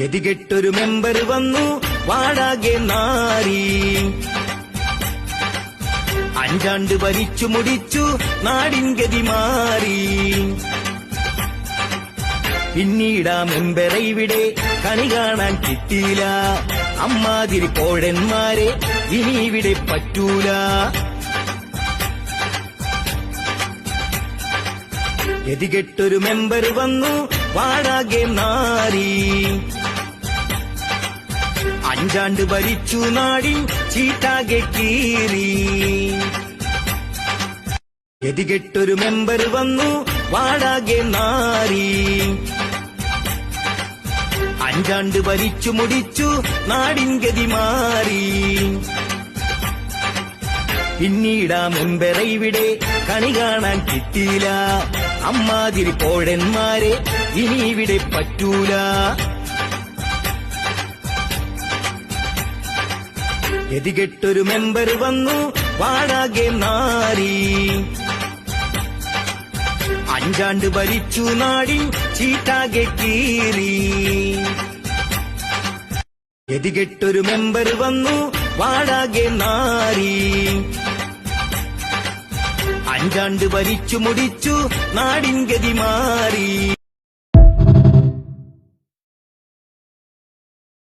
ഗതികെട്ടൊരു member വന്നു വാടാകെ നാറി. 5 ആണ്ട് ഭരിച്ചു മുടിച്ചു നാടിൻ ഗതി മാറി. പിന്നീടാ മെമ്പറെ ഇവിടെ കണി കാണാൻ കിട്ടിയില്ല. അമ്മാതിരി കോഴന്മാരെ ഇനി ഇവിടെ പറ്റൂല. ഗതികെട്ടൊരു മെമ്പർ വന്നു വാടാകെ നാറി. 5 ആണ്ട് ഭരിച്ചു നാടിൻ ചീട്ടാകെ കീറി. ഗതികെട്ടൊരു മെമ്പർ വന്നു വാടാകെ നാറി. 5 ആണ്ട് ഭരിച്ചു മുടിച്ചു നാടിൻ ഗതി മാറി. പിന്നീടാ മെമ്പറെ ഇവിടെ കണി കാണാൻ കിട്ടിയില്ല. അമ്മാതിരി കോഴന്മാരെ ഇനി ഇവിടെ പറ്റൂല. ഗതികെട്ടൊരു മെമ്പർ വന്നു വാടാകെ നാറി. 5 ആണ്ട് ഭരിച്ചു നാടിൻ ചീട്ടാകെ കീറി. ഗതികെട്ടൊരു മെമ്പർ വന്നു വാടാകെ നാറി. 5 ആണ്ട് ഭരിച്ചു മുടിച്ചു നാടിൻ ഗതി മാറി.